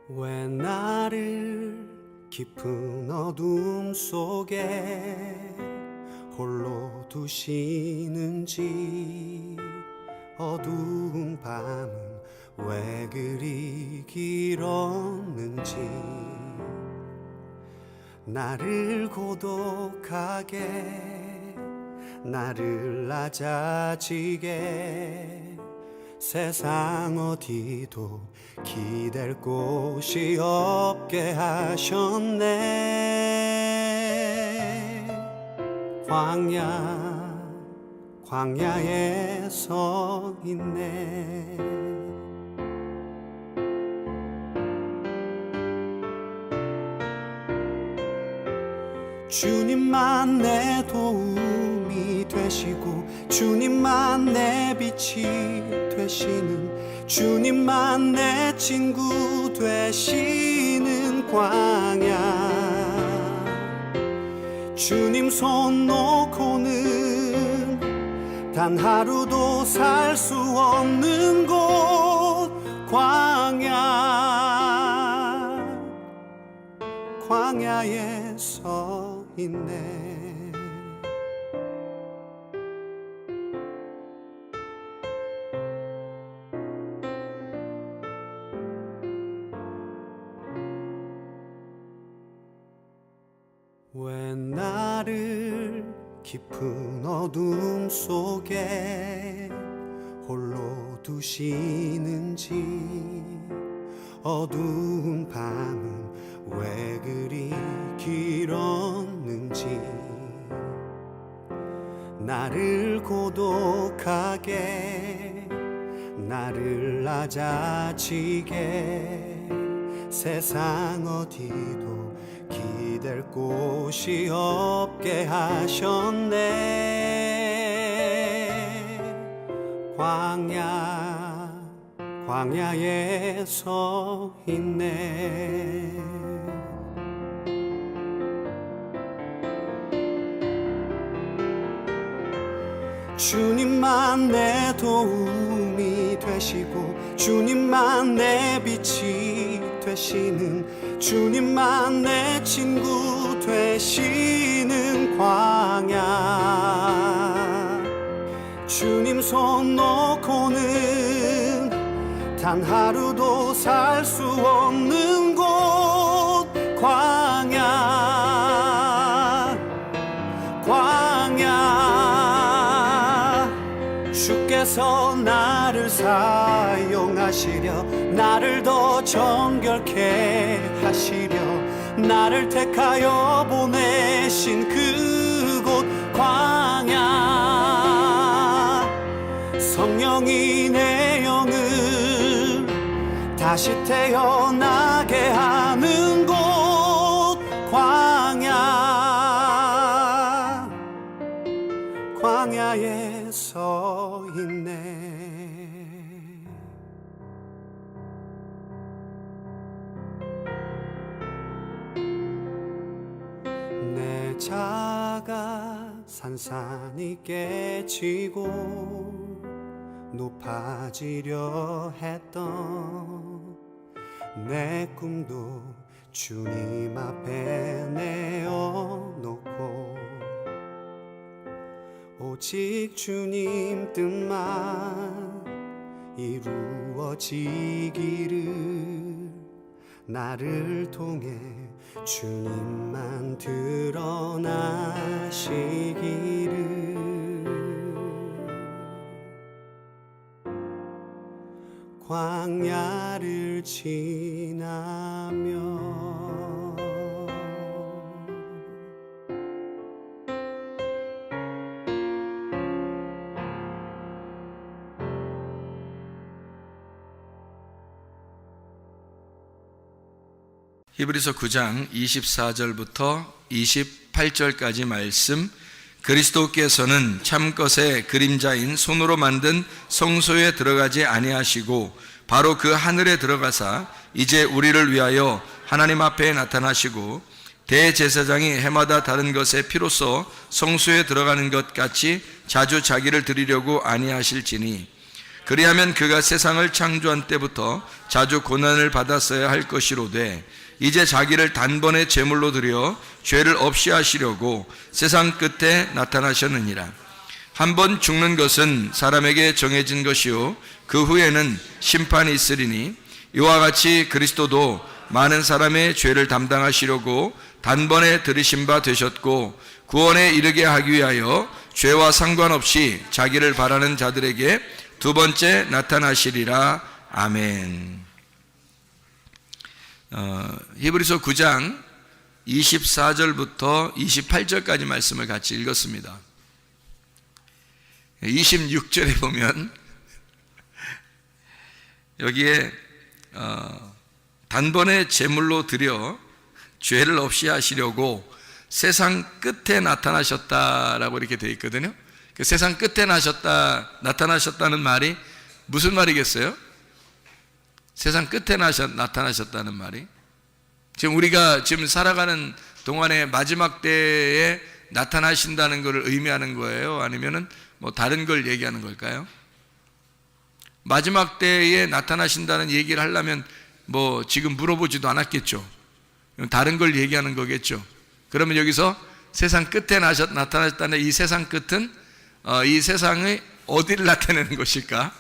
왜 나를 깊은 어둠 속에 홀로 두시는지, 어두운 밤은 왜 그리 길었는지, 나를 고독하게, 나를 낮아지게, 세상 어디도 기댈 곳이 없게 하셨네. 광야에 서 있네. 주님만 내 도움이 되시고, 주님만 내 빛이 되시는, 주님만 내 친구 되시는 광야. 주님 손 놓고는 단 하루도 살 수 없는 곳, 광야에 서 있네. 왜 나를 깊은 어둠 속에 홀로 두시는지, 어두운 밤은 왜 그리 길었는지, 나를 고독하게, 나를 낮아지게, 세상 어디도 기댈 곳이 없게 하셨네. 광야에 서 있네. 주님만 내 도움이 되시고, 주님만 내 빛이 되시는, 주님만 내 친구 되시는 광야. 주님 손 놓고는 단 하루도 살 수 없는 곳, 광야. 주께서 나를 사용하시려, 나를 더 정결케 하시려, 나를 택하여 보내신 그곳, 광야. 성령이 내 영을 다시 태어나게 하는 곳, 광야에 서 있네. 내 자가 산산이 깨지고 높아지려 했던 내 꿈도 주님 앞에 내어놓고, 오직 주님 뜻만 이루어지기를, 나를 통해 주님만 드러나시기를. 광야를 지나며 히브리서 9장 24절부터 28절까지 말씀. 그리스도께서는 참것의 그림자인 손으로 만든 성소에 들어가지 아니하시고 바로 그 하늘에 들어가사 이제 우리를 위하여 하나님 앞에 나타나시고, 대제사장이 해마다 다른 것의 피로써 성소에 들어가는 것 같이 자주 자기를 드리려고 아니하실지니, 그리하면 그가 세상을 창조한 때부터 자주 고난을 받았어야 할 것이로되 이제 자기를 단번에 제물로 드려 죄를 없이 하시려고 세상 끝에 나타나셨느니라. 한번 죽는 것은 사람에게 정해진 것이요 그 후에는 심판이 있으리니 이와 같이 그리스도도 많은 사람의 죄를 담당하시려고 단번에 들으신 바 되셨고 구원에 이르게 하기 위하여 죄와 상관없이 자기를 바라는 자들에게 두 번째 나타나시리라. 아멘. 히브리서 9장 24절부터 28절까지 말씀을 같이 읽었습니다. 26절에 보면 여기에 단번에 제물로 드려 죄를 없이 하시려고 세상 끝에 나타나셨다라고 이렇게 되어 있거든요. 그 세상 끝에 나타나셨다는 말이 무슨 말이겠어요? 세상 끝에 나타나셨다는 말이 지금 우리가 지금 살아가는 동안에 마지막 때에 나타나신다는 것을 의미하는 거예요? 아니면은 뭐 다른 걸 얘기하는 걸까요? 마지막 때에 나타나신다는 얘기를 하려면 뭐 지금 물어보지도 않았겠죠. 다른 걸 얘기하는 거겠죠. 그러면 여기서 세상 끝에 나타나셨다는 이 세상 끝은 이 세상의 어디를 나타내는 것일까?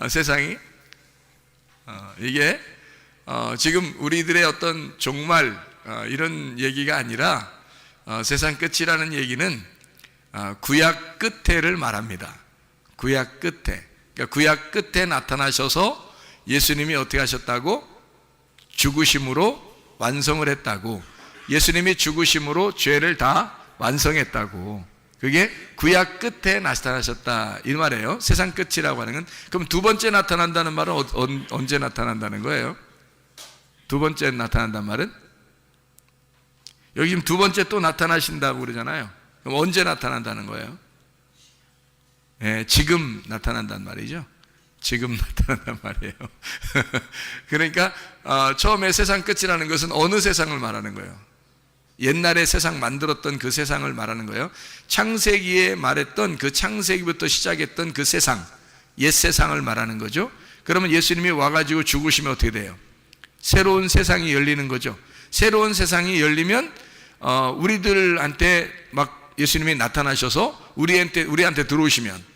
세상이 이게 지금 우리들의 어떤 종말 이런 얘기가 아니라 세상 끝이라는 얘기는 구약 끝에를 말합니다. 구약 끝에. 그러니까 구약 끝에 나타나셔서 예수님이 어떻게 하셨다고? 죽으심으로 완성을 했다고. 예수님이 죽으심으로 죄를 다 완성했다고. 그게 구약 끝에 나타나셨다 이 말이에요. 세상 끝이라고 하는 건. 그럼 두 번째 나타난다는 말은 언제 나타난다는 거예요? 두 번째 나타난다는 말은? 여기 지금 두 번째 또 나타나신다고 그러잖아요. 그럼 언제 나타난다는 거예요? 네, 지금 나타난다는 말이죠. 지금 나타난단 말이에요. 그러니까 처음에 세상 끝이라는 것은 어느 세상을 말하는 거예요? 옛날에 세상 만들었던 그 세상을 말하는 거예요. 창세기에 말했던 그 창세기부터 시작했던 그 세상, 옛 세상을 말하는 거죠. 그러면 예수님이 와가지고 죽으시면 어떻게 돼요? 새로운 세상이 열리는 거죠. 새로운 세상이 열리면 우리들한테 막 예수님이 나타나셔서 우리한테 들어오시면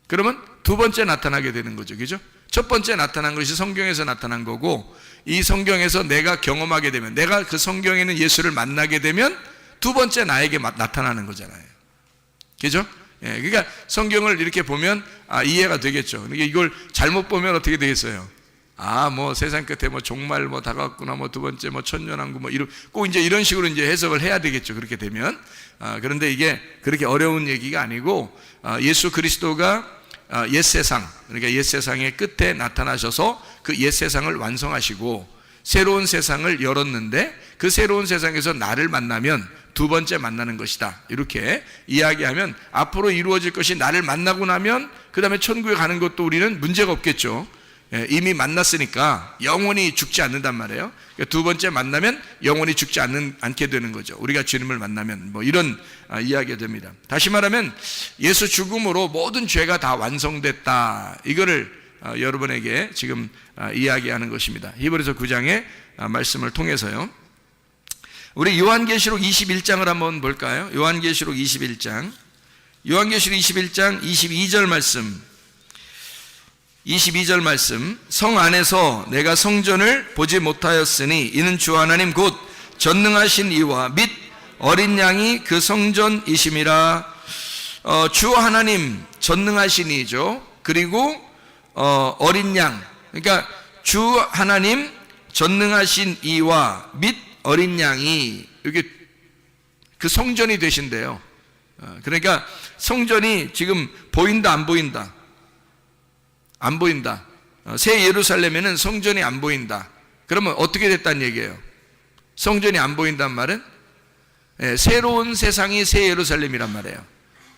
그러면 두 번째 나타나게 되는 거죠. 그죠? 첫 번째 나타난 것이 성경에서 나타난 거고 이 성경에서 내가 경험하게 되면 내가 그 성경에 있는 예수를 만나게 되면 두 번째 나에게 나타나는 거잖아요. 그죠? 예, 그러니까 성경을 이렇게 보면 이해가 되겠죠. 그러니까 이걸 잘못 보면 어떻게 되겠어요? 뭐 세상 끝에 뭐 종말 뭐 다가왔구나, 뭐 두 번째 뭐 천년왕국 뭐 꼭 이제 이런 식으로 이제 해석을 해야 되겠죠. 그렇게 되면. 그런데 이게 그렇게 어려운 얘기가 아니고 예수 그리스도가 옛 세상, 그러니까 옛 세상의 끝에 나타나셔서 그 옛 세상을 완성하시고 새로운 세상을 열었는데 그 새로운 세상에서 나를 만나면 두 번째 만나는 것이다. 이렇게 이야기하면 앞으로 이루어질 것이 나를 만나고 나면 그 다음에 천국에 가는 것도 우리는 문제가 없겠죠. 이미 만났으니까 영원히 죽지 않는단 말이에요. 그러니까 두 번째 만나면 영원히 죽지 않게 되는 거죠. 우리가 주님을 만나면 뭐 이런 이야기가 됩니다. 다시 말하면 예수 죽음으로 모든 죄가 다 완성됐다. 이거를 여러분에게 지금 이야기하는 것입니다. 히브리서 9장의 말씀을 통해서요. 우리 요한계시록 21장을 한번 볼까요? 요한계시록 21장 22절 말씀 22절 말씀. 성 안에서 내가 성전을 보지 못하였으니 이는 주 하나님 곧 전능하신 이와 및 어린 양이 그 성전이심이라. 주 하나님 전능하신 이죠. 그리고 어린 양, 그러니까 주 하나님 전능하신 이와 및 어린 양이 여기 그 성전이 되신대요. 그러니까 성전이 지금 보인다 안 보인다? 안 보인다. 새 예루살렘에는 성전이 안 보인다. 그러면 어떻게 됐다는 얘기예요? 성전이 안 보인단 말은 새로운 세상이 새 예루살렘이란 말이에요.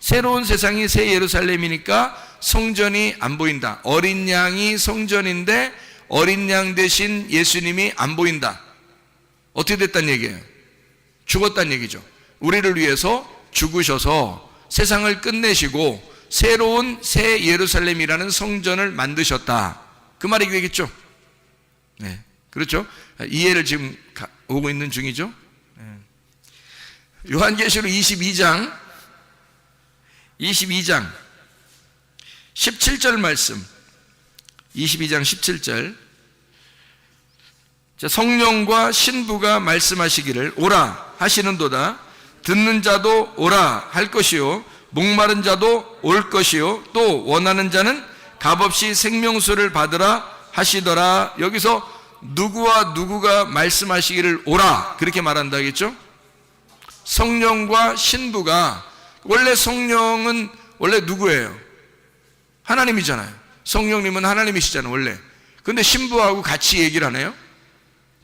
새로운 세상이 새 예루살렘이니까 성전이 안 보인다. 어린 양이 성전인데 어린 양 대신 예수님이 안 보인다. 어떻게 됐다는 얘기예요? 죽었다는 얘기죠. 우리를 위해서 죽으셔서 세상을 끝내시고 새로운 새 예루살렘이라는 성전을 만드셨다. 그 말이 되겠죠? 네, 그렇죠? 이해를 지금 오고 있는 중이죠? 네. 요한계시록 22장 17절 말씀, 22장 17절. 자, 성령과 신부가 말씀하시기를 오라 하시는도다. 듣는 자도 오라 할 것이요, 목마른 자도 올 것이요, 또 원하는 자는 값없이 생명수를 받으라 하시더라. 여기서 누구와 누구가 말씀하시기를 오라 그렇게 말한다겠죠? 성령과 신부가, 원래 성령은 원래 누구예요? 하나님이잖아요. 성령님은 하나님이시잖아요 원래. 근데 신부하고 같이 얘기를 하네요.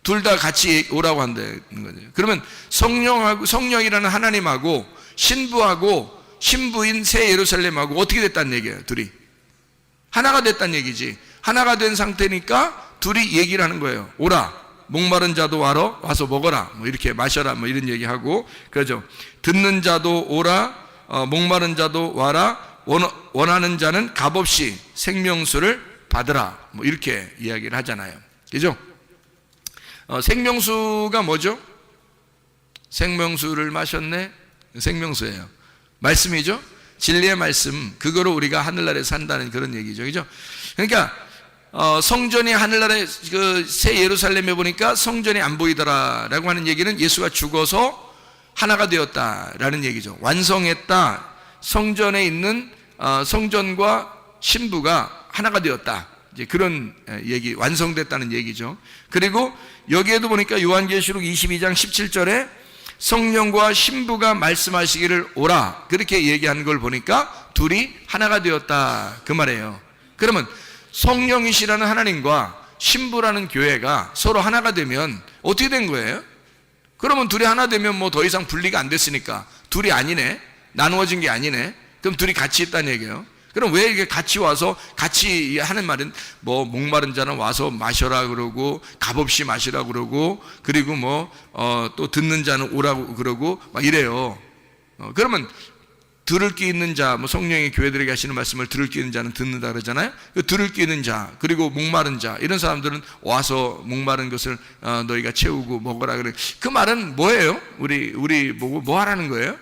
둘 다 같이 오라고 한다는 거죠. 그러면 성령이라는 하나님하고 신부하고 신부인 새 예루살렘하고 어떻게 됐다는 얘기예요? 둘이 하나가 됐다는 얘기지. 하나가 된 상태니까 둘이 얘기를 하는 거예요. 오라, 목마른 자도 와서 먹어라, 뭐 이렇게 마셔라, 뭐 이런 얘기하고, 그러죠. 듣는 자도 오라, 목마른 자도 와라, 원하는 자는 값없이 생명수를 받으라, 뭐 이렇게 이야기를 하잖아요. 그죠? 생명수가 뭐죠? 생명수를 마셨네? 생명수예요. 말씀이죠? 진리의 말씀, 그거로 우리가 하늘나라에 산다는 그런 얘기죠. 그죠? 그러니까 성전이 하늘나라에 그 새 예루살렘에 보니까 성전이 안 보이더라라고 하는 얘기는 예수가 죽어서 하나가 되었다라는 얘기죠. 완성했다. 성전에 있는 성전과 신부가 하나가 되었다. 이제 그런 얘기, 완성됐다는 얘기죠. 그리고 여기에도 보니까 요한계시록 22장 17절에 성령과 신부가 말씀하시기를 오라 그렇게 얘기하는 걸 보니까 둘이 하나가 되었다 그 말이에요. 그러면 성령이시라는 하나님과 신부라는 교회가 서로 하나가 되면 어떻게 된 거예요? 그러면 둘이 하나 되면 뭐 더 이상 분리가 안 됐으니까 둘이 아니네, 나누어진 게 아니네. 그럼 둘이 같이 있다는 얘기예요. 그럼 왜 이게 같이 와서 같이 하는 말은 뭐 목마른 자는 와서 마셔라 그러고 값없이 마시라 그러고, 그리고 뭐 또 듣는 자는 오라고 그러고 막 이래요. 그러면 들을 귀 있는 자, 뭐 성령이 교회들에게 하시는 말씀을 들을 귀 있는 자는 듣는다 그러잖아요. 그 들을 귀 있는 자, 그리고 목마른 자, 이런 사람들은 와서 목마른 것을 너희가 채우고 먹어라 그래. 그 말은 뭐예요? 우리 보고 뭐 하라는 거예요?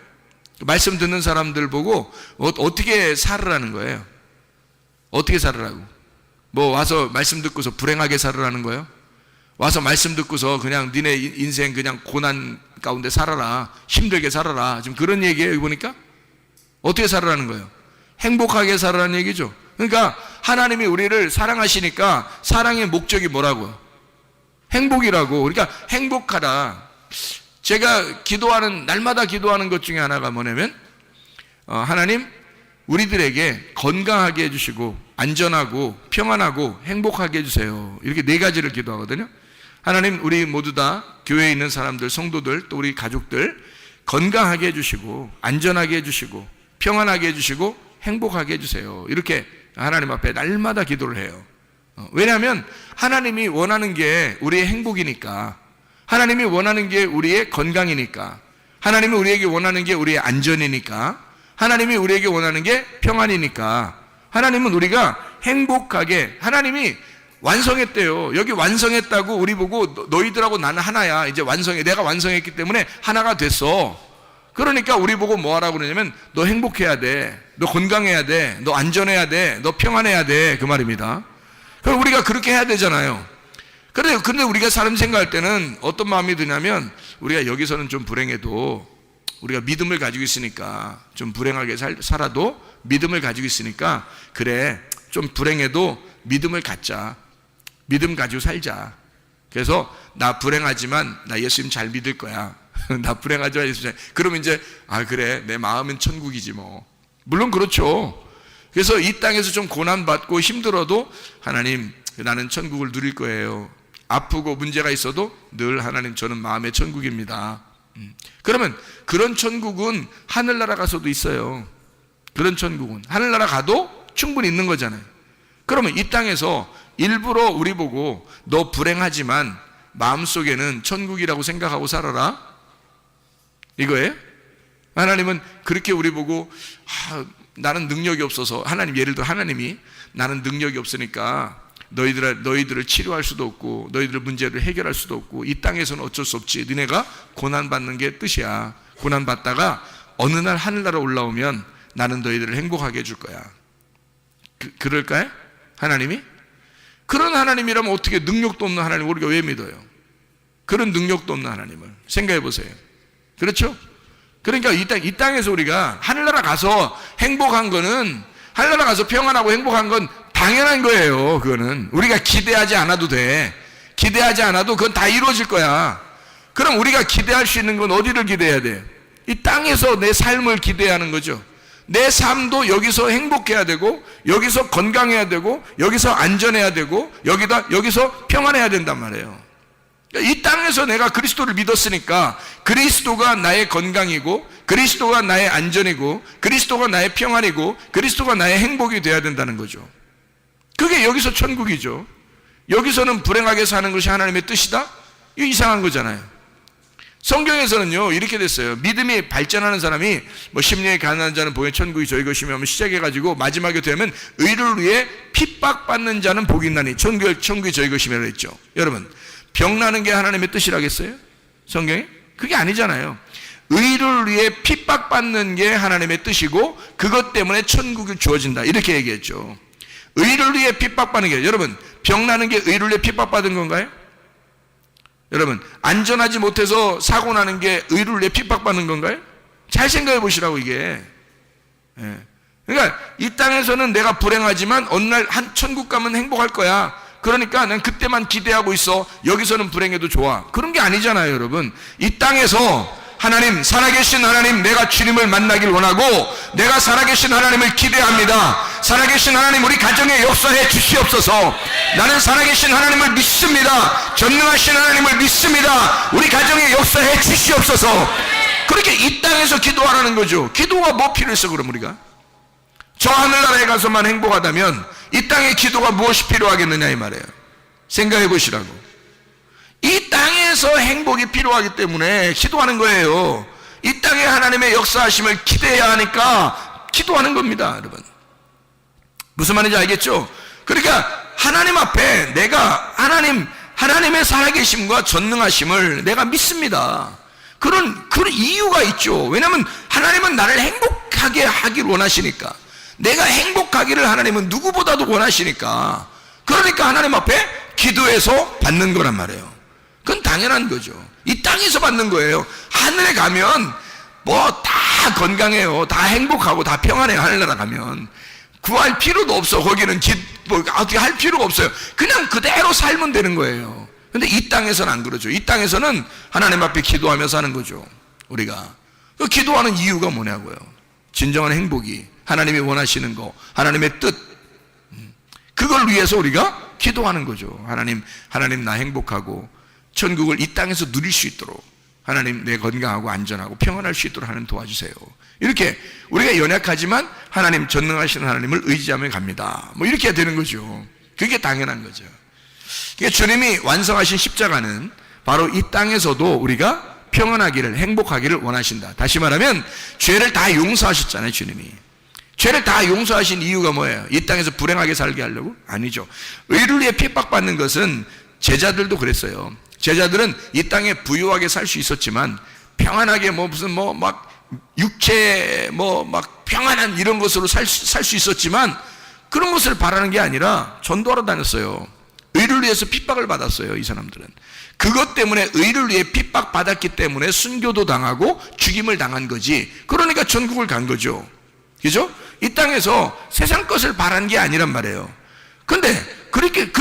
말씀 듣는 사람들 보고 어떻게 살으라는 거예요? 어떻게 살으라고? 뭐 와서 말씀 듣고서 불행하게 살으라는 거예요? 와서 말씀 듣고서 그냥 니네 인생 그냥 고난 가운데 살아라, 힘들게 살아라, 지금 그런 얘기예요. 여기 보니까 어떻게 살으라는 거예요? 행복하게 살아라는 얘기죠. 그러니까 하나님이 우리를 사랑하시니까 사랑의 목적이 뭐라고요? 행복이라고. 그러니까 행복하라. 제가 기도하는, 날마다 기도하는 것 중에 하나가 뭐냐면 하나님 우리들에게 건강하게 해주시고 안전하고 평안하고 행복하게 해주세요. 이렇게 네 가지를 기도하거든요. 하나님 우리 모두 다 교회에 있는 사람들, 성도들, 또 우리 가족들 건강하게 해주시고 안전하게 해주시고 평안하게 해주시고 행복하게 해주세요. 이렇게 하나님 앞에 날마다 기도를 해요. 왜냐하면 하나님이 원하는 게 우리의 행복이니까, 하나님이 원하는 게 우리의 건강이니까, 하나님이 우리에게 원하는 게 우리의 안전이니까, 하나님이 우리에게 원하는 게 평안이니까, 하나님은 우리가 행복하게, 하나님이 완성했대요. 여기 완성했다고 우리 보고 너희들하고 나는 하나야. 이제 완성해. 내가 완성했기 때문에 하나가 됐어. 그러니까 우리 보고 뭐 하라고 그러냐면 너 행복해야 돼. 너 건강해야 돼. 너 안전해야 돼. 너 평안해야 돼. 그 말입니다. 그럼 우리가 그렇게 해야 되잖아요. 근데 우리가 사람 생각할 때는 어떤 마음이 드냐면 우리가 여기서는 좀 불행해도 우리가 믿음을 가지고 있으니까, 좀 불행하게 살아도 믿음을 가지고 있으니까 그래 좀 불행해도 믿음을 갖자. 믿음 가지고 살자. 그래서 나 불행하지만 나 예수님 잘 믿을 거야. 나 불행하지만 예수님 잘. 그러면 이제 그래 내 마음은 천국이지 뭐. 물론 그렇죠. 그래서 이 땅에서 좀 고난받고 힘들어도 하나님 나는 천국을 누릴 거예요. 아프고 문제가 있어도 늘 하나님 저는 마음의 천국입니다. 그러면 그런 천국은 하늘나라 가서도 있어요. 그런 천국은 하늘나라 가도 충분히 있는 거잖아요. 그러면 이 땅에서 일부러 우리 보고 너 불행하지만 마음속에는 천국이라고 생각하고 살아라 이거예요? 하나님은 그렇게 우리 보고 나는 능력이 없어서, 하나님, 예를 들어 하나님이 나는 능력이 없으니까 너희들을 치료할 수도 없고 너희들의 문제를 해결할 수도 없고 이 땅에서는 어쩔 수 없지. 너네가 고난받는 게 뜻이야. 고난받다가 어느 날 하늘나라 올라오면 나는 너희들을 행복하게 해줄 거야. 그럴까요? 하나님이? 그런 하나님이라면 어떻게 능력도 없는 하나님 우리가 왜 믿어요? 그런 능력도 없는 하나님을 생각해 보세요. 그렇죠? 그러니까 이 땅에서 우리가 하늘나라 가서 행복한 거는, 하늘나라 가서 평안하고 행복한 건 당연한 거예요. 그거는 우리가 기대하지 않아도 돼. 기대하지 않아도 그건 다 이루어질 거야. 그럼 우리가 기대할 수 있는 건 어디를 기대해야 돼? 이 땅에서 내 삶을 기대하는 거죠. 내 삶도 여기서 행복해야 되고, 여기서 건강해야 되고, 여기서 안전해야 되고, 여기서 평안해야 된단 말이에요. 이 땅에서 내가 그리스도를 믿었으니까 그리스도가 나의 건강이고, 그리스도가 나의 안전이고, 그리스도가 나의 평안이고, 그리스도가 나의 행복이 돼야 된다는 거죠. 그게 여기서 천국이죠. 여기서는 불행하게 사는 것이 하나님의 뜻이다? 이거 이상한 거잖아요. 성경에서는요 이렇게 됐어요. 믿음이 발전하는 사람이 뭐 심령이 가난한 자는 복의 천국이 저희 것이며 시작해가지고 마지막에 되면 의를 위해 핍박받는 자는 복이 있나니 천국이 저희 것이며 그랬죠. 여러분, 병나는 게 하나님의 뜻이라겠어요? 성경에? 그게 아니잖아요. 의를 위해 핍박받는 게 하나님의 뜻이고 그것 때문에 천국이 주어진다 이렇게 얘기했죠. 의를 위해 핍박받는 게, 여러분, 병나는 게 의를 위해 핍박받은 건가요? 여러분, 안전하지 못해서 사고 나는 게 의를 위해 핍박받는 건가요? 잘 생각해 보시라고 이게. 그러니까 이 땅에서는 내가 불행하지만 어느 날 한 천국 가면 행복할 거야. 그러니까 난 그때만 기대하고 있어. 여기서는 불행해도 좋아. 그런 게 아니잖아요, 여러분. 이 땅에서 하나님, 살아계신 하나님, 내가 주님을 만나길 원하고 내가 살아계신 하나님을 기대합니다. 살아계신 하나님, 우리 가정에 역사해 주시옵소서. 나는 살아계신 하나님을 믿습니다. 전능하신 하나님을 믿습니다. 우리 가정에 역사해 주시옵소서. 그렇게 이 땅에서 기도하라는 거죠. 기도가 뭐 필요했어 그럼 우리가? 저 하늘나라에 가서만 행복하다면 이 땅에 기도가 무엇이 필요하겠느냐 이 말이에요. 생각해 보시라고. 이 땅에서 행복이 필요하기 때문에 기도하는 거예요. 이 땅에 하나님의 역사하심을 기대해야 하니까 기도하는 겁니다, 여러분. 무슨 말인지 알겠죠? 그러니까 하나님 앞에 내가 하나님의 살아계심과 전능하심을 내가 믿습니다. 그런 이유가 있죠. 왜냐하면 하나님은 나를 행복하게 하기를 원하시니까. 내가 행복하기를 하나님은 누구보다도 원하시니까. 그러니까 하나님 앞에 기도해서 받는 거란 말이에요. 그건 당연한 거죠. 이 땅에서 받는 거예요. 하늘에 가면 뭐 다 건강해요. 다 행복하고 다 평안해요. 하늘나라 가면 구할 필요도 없어. 거기는 어떻게 할 필요가 없어요. 그냥 그대로 살면 되는 거예요. 근데 이 땅에서는 안 그러죠. 이 땅에서는 하나님 앞에 기도하면서 하는 거죠. 우리가 그 기도하는 이유가 뭐냐고요. 진정한 행복이 하나님이 원하시는 거, 하나님의 뜻, 그걸 위해서 우리가 기도하는 거죠. 하나님 나 행복하고 천국을 이 땅에서 누릴 수 있도록 하나님 내 건강하고 안전하고 평안할 수 있도록 하나님 도와주세요. 이렇게 우리가 연약하지만 하나님 전능하시는 하나님을 의지하며 갑니다. 뭐 이렇게 되는 거죠. 그게 당연한 거죠. 그러니까 주님이 완성하신 십자가는 바로 이 땅에서도 우리가 평안하기를, 행복하기를 원하신다. 다시 말하면 죄를 다 용서하셨잖아요, 주님이. 죄를 다 용서하신 이유가 뭐예요? 이 땅에서 불행하게 살게 하려고? 아니죠. 의를 위해 핍박받는 것은 제자들도 그랬어요. 제자들은 이 땅에 부유하게 살 수 있었지만 평안하게 막 육체 막 평안한 이런 것으로 살 수 있었지만 그런 것을 바라는 게 아니라 전도하러 다녔어요. 의를 위해서 핍박을 받았어요, 이 사람들은. 그것 때문에 의를 위해 핍박받았기 때문에 순교도 당하고 죽임을 당한 거지. 그러니까 천국을 간 거죠. 그죠? 이 땅에서 세상 것을 바라는 게 아니란 말이에요. 근데 그렇게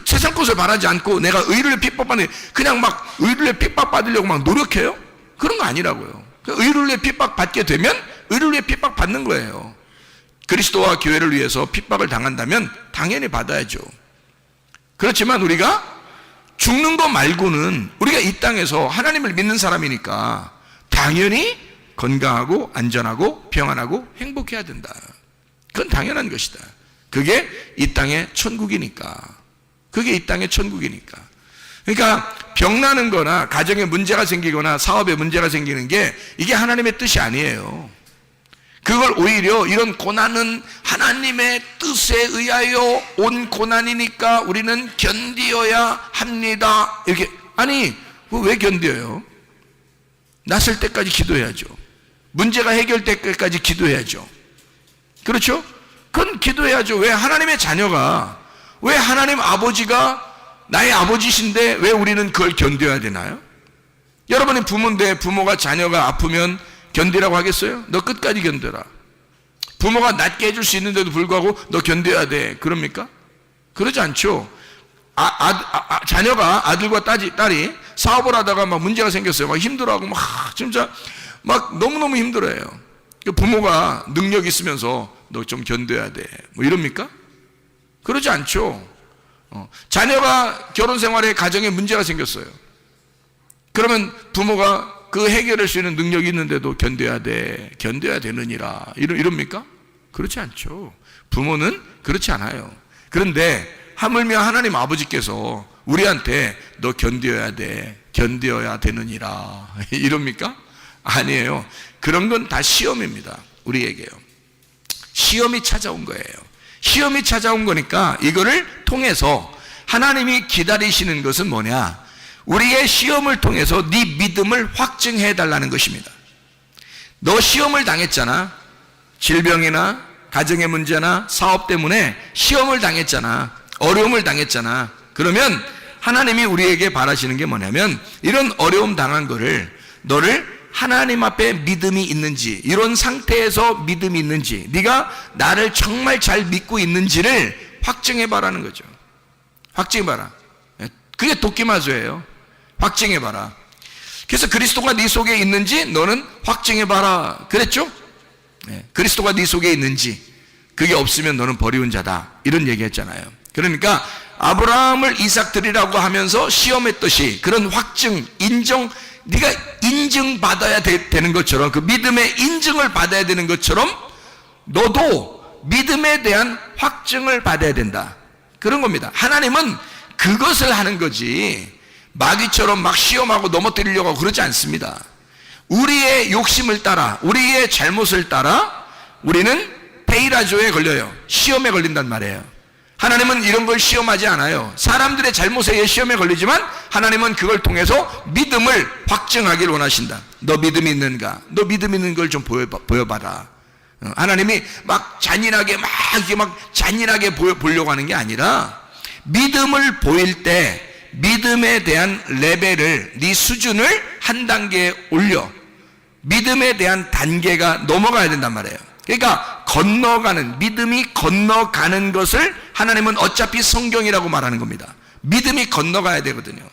세상 것을 바라지 않고 내가 의를 위해 핍박받는, 그냥 막 의를 위해 핍박받으려고 막 노력해요? 그런 거 아니라고요. 의를 위해 핍박받게 되면 의를 위해 핍박받는 거예요. 그리스도와 교회를 위해서 핍박을 당한다면 당연히 받아야죠. 그렇지만 우리가 죽는 거 말고는 우리가 이 땅에서 하나님을 믿는 사람이니까 당연히 건강하고 안전하고 평안하고 행복해야 된다. 그건 당연한 것이다. 그게 이 땅의 천국이니까. 그게 이 땅의 천국이니까. 그러니까 병나는 거나 가정에 문제가 생기거나 사업에 문제가 생기는 게 이게 하나님의 뜻이 아니에요. 그걸 오히려 이런 고난은 하나님의 뜻에 의하여 온 고난이니까 우리는 견디어야 합니다. 이렇게. 아니, 왜 견뎌요? 났을 때까지 기도해야죠. 문제가 해결될 때까지 기도해야죠. 그렇죠? 그건 기도해야죠. 왜 하나님의 자녀가, 왜 하나님 아버지가 나의 아버지신데 왜 우리는 그걸 견뎌야 되나요? 여러분이 부모인데 부모가 자녀가 아프면 견디라고 하겠어요? 너 끝까지 견뎌라. 부모가 낫게 해줄 수 있는데도 불구하고 너 견뎌야 돼. 그럽니까? 그러지 않죠. 자녀가 아들과 딸이 사업을 하다가 막 문제가 생겼어요. 막 힘들어하고 막 진짜 막 너무너무 힘들어해요. 부모가 능력 있으면서 너 좀 견뎌야 돼. 뭐 이럽니까? 그러지 않죠. 자녀가 결혼 생활에 가정에 문제가 생겼어요. 그러면 부모가 그 해결할 수 있는 능력이 있는데도 견뎌야 되느니라. 이럽니까? 그렇지 않죠. 부모는 그렇지 않아요. 그런데 하물며 하나님 아버지께서 우리한테 너 견뎌야 되느니라. 이럽니까? 아니에요. 그런 건 다 시험입니다. 우리에게요. 시험이 찾아온 거예요. 시험이 찾아온 거니까 이거를 통해서 하나님이 기다리시는 것은 뭐냐? 우리의 시험을 통해서 네 믿음을 확증해 달라는 것입니다. 너 시험을 당했잖아. 질병이나 가정의 문제나 사업 때문에 시험을 당했잖아. 어려움을 당했잖아. 그러면 하나님이 우리에게 바라시는 게 뭐냐면 이런 어려움 당한 거를 너를 하나님 앞에 믿음이 있는지, 이런 상태에서 믿음이 있는지, 네가 나를 정말 잘 믿고 있는지를 확증해 봐라는 거죠. 확증해 봐라. 그게 도끼마저예요. 확증해 봐라. 그래서 그리스도가 네 속에 있는지 너는 확증해 봐라 그랬죠? 그리스도가 네 속에 있는지, 그게 없으면 너는 버리운 자다, 이런 얘기했잖아요. 그러니까 아브라함을 이삭 드리라고 하면서 시험했듯이 그런 확증, 인정, 네가 인증받아야 되는 것처럼, 그 믿음의 인증을 받아야 되는 것처럼 너도 믿음에 대한 확증을 받아야 된다, 그런 겁니다. 하나님은 그것을 하는 거지 마귀처럼 막 시험하고 넘어뜨리려고 하고 그러지 않습니다. 우리의 욕심을 따라, 우리의 잘못을 따라 우리는 페이라조에 걸려요. 시험에 걸린단 말이에요. 하나님은 이런 걸 시험하지 않아요. 사람들의 잘못에 의해 시험에 걸리지만 하나님은 그걸 통해서 믿음을 확증하기를 원하신다. 너 믿음이 있는가? 너 믿음 있는 걸 좀 보여봐라. 하나님이 막 잔인하게 보려고 하는 게 아니라 믿음을 보일 때 믿음에 대한 레벨을, 네 수준을 한 단계 올려 믿음에 대한 단계가 넘어가야 된단 말이에요. 그러니까 건너가는, 믿음이 건너가는 것을 하나님은 어차피 성경이라고 말하는 겁니다. 믿음이 건너가야 되거든요.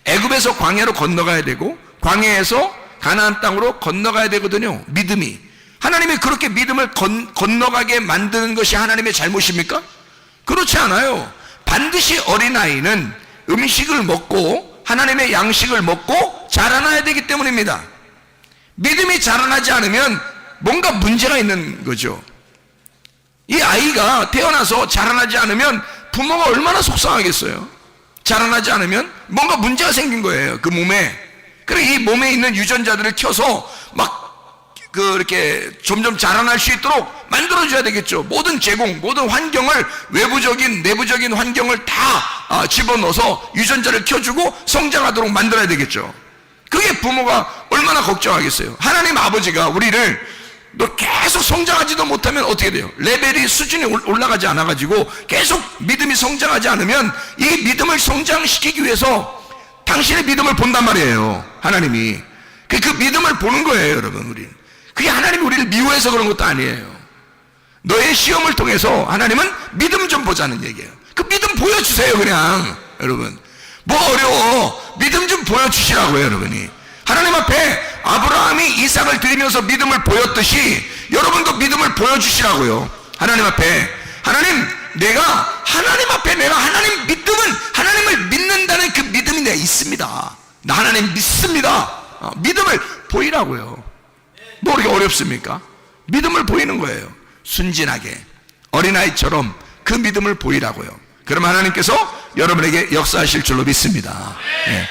애굽에서 광야로 건너가야 되고 광야에서 가나안 땅으로 건너가야 되거든요. 믿음이. 하나님이 그렇게 믿음을 건너가게 만드는 것이 하나님의 잘못입니까? 그렇지 않아요. 반드시 어린아이는 음식을 먹고 하나님의 양식을 먹고 자라나야 되기 때문입니다. 믿음이 자라나지 않으면 뭔가 문제가 있는 거죠. 이 아이가 태어나서 자라나지 않으면 부모가 얼마나 속상하겠어요. 자라나지 않으면 뭔가 문제가 생긴 거예요, 그 몸에. 그래 이 몸에 있는 유전자들을 켜서 막 이렇게 점점 자라날 수 있도록 만들어줘야 되겠죠. 모든 제공, 모든 환경을, 외부적인 내부적인 환경을 다 집어넣어서 유전자를 켜주고 성장하도록 만들어야 되겠죠. 그게 부모가 얼마나 걱정하겠어요. 하나님 아버지가 우리를 너 계속 성장하지도 못하면 어떻게 돼요? 레벨이, 수준이 올라가지 않아가지고 계속 믿음이 성장하지 않으면 이 믿음을 성장시키기 위해서 당신의 믿음을 본단 말이에요. 하나님이 그 믿음을 보는 거예요, 여러분. 우리 그게 하나님이 우리를 미워해서 그런 것도 아니에요. 너의 시험을 통해서 하나님은 믿음 좀 보자는 얘기예요. 그 믿음 보여주세요, 그냥. 여러분 뭐 어려워? 믿음 좀 보여주시라고요, 여러분이. 하나님 앞에 아브라함이 이삭을 드리면서 믿음을 보였듯이 여러분도 믿음을 보여주시라고요. 하나님 앞에. 하나님, 내가 하나님 앞에 내가 하나님 하나님을 믿는다는 그 믿음이 내가 있습니다. 나 하나님 믿습니다. 믿음을 보이라고요. 뭐 그렇게 어렵습니까? 믿음을 보이는 거예요. 순진하게 어린아이처럼 그 믿음을 보이라고요. 그럼 하나님께서 여러분에게 역사하실 줄로 믿습니다. 네.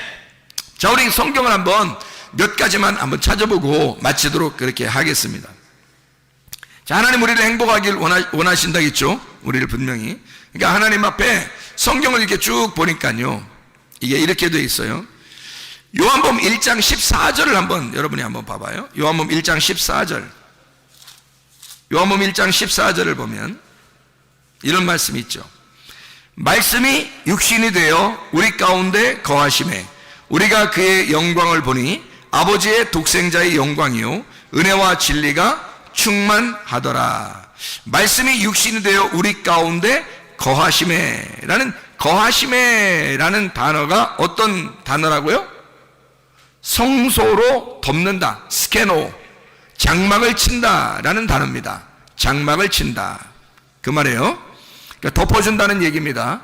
자, 우리 성경을 한번 몇 가지만 한번 찾아보고 마치도록 그렇게 하겠습니다. 자, 하나님 우리를 행복하길 원하신다겠죠? 우리를 분명히. 그러니까 하나님 앞에 성경을 이렇게 쭉 보니까요, 이게 이렇게 돼 있어요. 요한복음 1장 14절을 한번 여러분이 한번 봐봐요. 요한복음 1장 14절. 요한복음 1장 14절을 보면 이런 말씀이 있죠. 말씀이 육신이 되어 우리 가운데 거하심에 우리가 그의 영광을 보니 아버지의 독생자의 영광이요 은혜와 진리가 충만하더라. 말씀이 육신이 되어 우리 가운데 거하심에 라는 단어가 어떤 단어라고요? 성소로 덮는다, 스케노, 장막을 친다라는 단어입니다. 장막을 친다, 그 말이에요. 그러니까 덮어준다는 얘기입니다.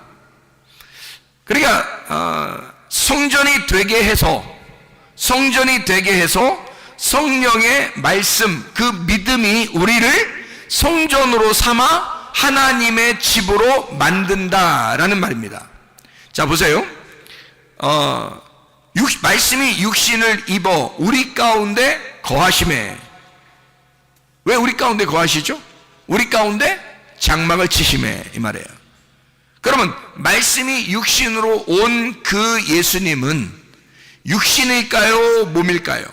그러니까 성전이 되게 해서 성령의 말씀, 그 믿음이 우리를 성전으로 삼아 하나님의 집으로 만든다라는 말입니다. 자, 보세요. 말씀이 육신을 입어 우리 가운데 거하심에. 왜 우리 가운데 거하시죠? 우리 가운데 장막을 치심에, 이 말이에요. 그러면 말씀이 육신으로 온 그 예수님은 육신일까요? 몸일까요?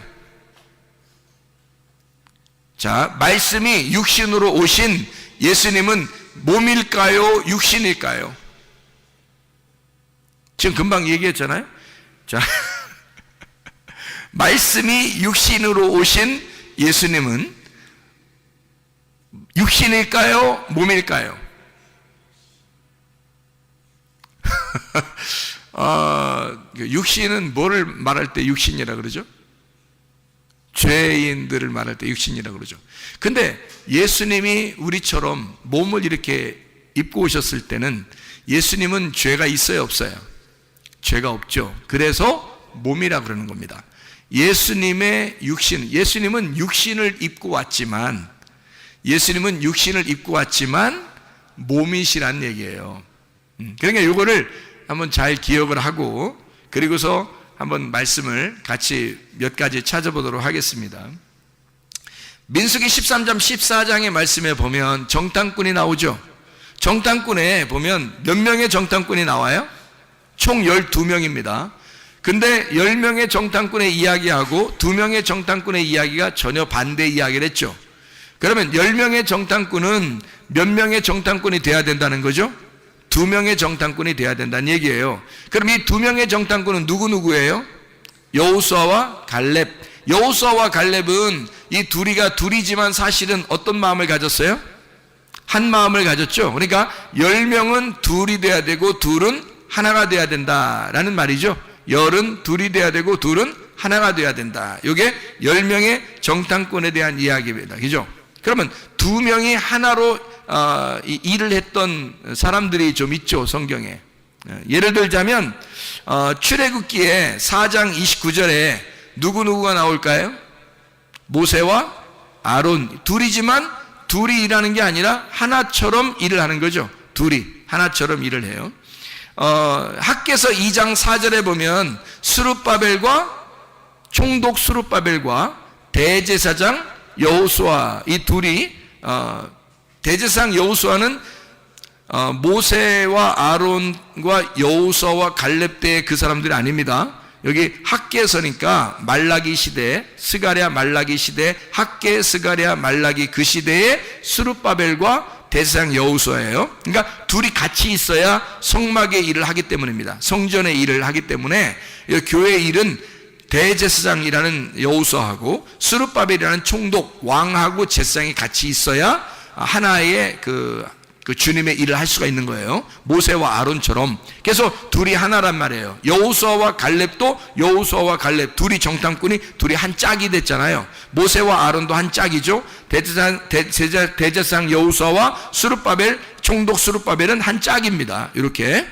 자, 말씀이 육신으로 오신 예수님은 몸일까요? 육신일까요? 지금 금방 얘기했잖아요. 자, 말씀이 육신으로 오신 예수님은 육신일까요? 몸일까요? 육신은 뭐를 말할 때 육신이라 그러죠? 죄인들을 말할 때 육신이라 그러죠. 근데 예수님이 우리처럼 몸을 이렇게 입고 오셨을 때는 예수님은 죄가 있어요, 없어요? 죄가 없죠. 그래서 몸이라 그러는 겁니다. 예수님의 육신, 예수님은 육신을 입고 왔지만 몸이시란 얘기예요. 그러니까 이거를 한번 잘 기억을 하고, 그리고서 한번 말씀을 같이 몇 가지 찾아보도록 하겠습니다. 민수기 13장 14장의 말씀에 보면 정탐꾼이 나오죠. 정탐꾼에 보면 몇 명의 정탐꾼이 나와요? 총 12명입니다. 근데 10명의 정탐꾼의 이야기하고 2명의 정탐꾼의 이야기가 전혀 반대 이야기를 했죠. 그러면 10명의 정탐꾼은 몇 명의 정탐꾼이 돼야 된다는 거죠? 2명의 정탐꾼이 돼야 된다는 얘기예요. 그럼 이 2명의 정탐꾼은 누구예요? 여호수아와 갈렙. 여호수아와 갈렙은 이 둘이지만 사실은 어떤 마음을 가졌어요? 한 마음을 가졌죠. 그러니까 10명은 둘이 돼야 되고 둘은 하나가 돼야 된다라는 말이죠. 10은 둘이 돼야 되고 둘은 하나가 돼야 된다. 이게 10명의 정탐꾼에 대한 이야기입니다. 그죠? 그러면 2명이 하나로 일을 했던 사람들이 좀 있죠, 성경에. 예를 들자면 출애굽기에 4장 29절에 누구가 나올까요? 모세와 아론. 둘이지만 둘이 일하는 게 아니라 하나처럼 일을 하는 거죠. 둘이 하나처럼 일을 해요. 학개서 2장 4절에 보면 총독 스룹바벨과 대제사장 여호수아, 이 둘이 대제사장 여호수아는 모세와 아론과 여호수아와 갈렙 때의 그 사람들이 아닙니다. 여기 학개서니까 말라기 시대, 스가랴 말라기 시대, 학개 스가랴 말라기 그 시대의 스룹바벨과 대제사장 여호수아예요. 그러니까 둘이 같이 있어야 성막의 일을 하기 때문입니다. 성전의 일을 하기 때문에 교회의 일은 대제사장이라는 여호수아하고 스룹바벨이라는 총독 왕하고 제사장이 같이 있어야 하나의 그 주님의 일을 할 수가 있는 거예요. 모세와 아론처럼. 그래서 둘이 하나란 말이에요. 여호수아와 갈렙도 여호수아와 갈렙 둘이 정탐꾼이 둘이 한 짝이 됐잖아요. 모세와 아론도 한 짝이죠. 대제사장 여호수아와 스룹바벨 총독 스룹바벨은 한 짝입니다. 이렇게.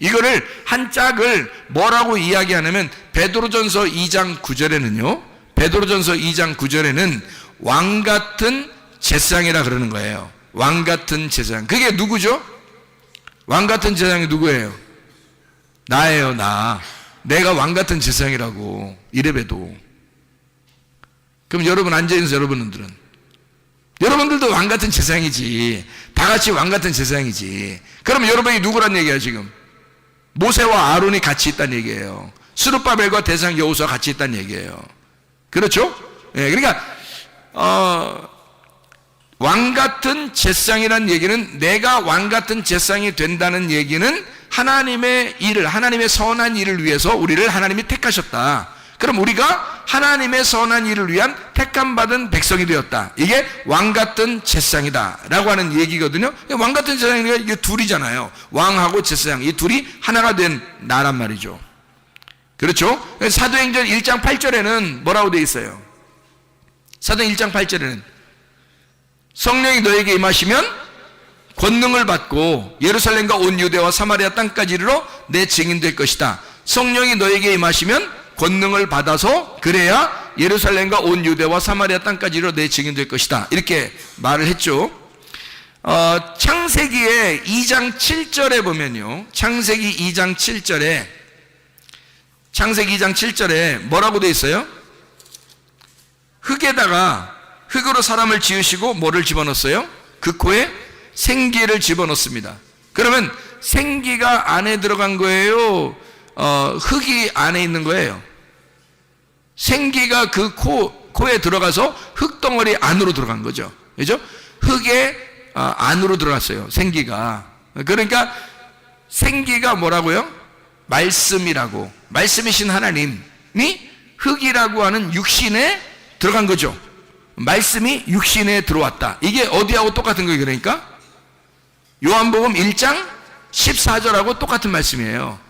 이거를 한 짝을 뭐라고 이야기하냐면 베드로전서 2장 9절에는 왕 같은 제사장이라 그러는 거예요. 왕 같은 제사장. 그게 누구죠? 왕 같은 제사장이 누구예요? 나예요, 나. 내가 왕 같은 제사장이라고. 이래봬도. 그럼 여러분 앉아있는 여러분들은 여러분들도 왕 같은 제사장이지. 다 같이 왕 같은 제사장이지. 그럼 여러분이 누구란 얘기야 지금? 모세와 아론이 같이 있다는 얘기예요. 스룹바벨과 대상 여호수아가 같이 있다는 얘기예요. 그렇죠? 예, 그러니까 왕 같은 제사장이라는 얘기는, 내가 왕 같은 제사장이 된다는 얘기는 하나님의 일을, 하나님의 선한 일을 위해서 우리를 하나님이 택하셨다. 그럼 우리가 하나님의 선한 일을 위한 택함받은 백성이 되었다. 이게 왕 같은 제사장이다 라고 하는 얘기거든요. 왕 같은 제사장이니까 이게 둘이잖아요. 왕하고 제사장, 이 둘이 하나가 된 나란 말이죠. 그렇죠? 사도행전 1장 8절에는 뭐라고 되어 있어요? 사도행전 1장 8절에는 성령이 너에게 임하시면 권능을 받고 예루살렘과 온 유대와 사마리아 땅까지 이르러 내 증인 될 것이다. 성령이 너에게 임하시면 권능을 받아서 그래야 예루살렘과 온 유대와 사마리아 땅까지 이르러 내 증인 될 것이다. 이렇게 말을 했죠. 창세기의 2장 7절에 보면요, 창세기 2장 7절에 뭐라고 되어 있어요? 흙으로 사람을 지으시고 뭐를 집어넣었어요? 그 코에 생기를 집어넣습니다. 그러면 생기가 안에 들어간 거예요? 흙이 안에 있는 거예요? 생기가 그 코에 들어가서 흙덩어리 안으로 들어간 거죠. 그죠? 흙의 안으로 들어갔어요, 생기가. 그러니까 생기가 뭐라고요? 말씀이라고. 말씀이신 하나님이 흙이라고 하는 육신에 들어간 거죠. 말씀이 육신에 들어왔다. 이게 어디하고 똑같은 거예요? 그러니까 요한복음 1장 14절하고 똑같은 말씀이에요.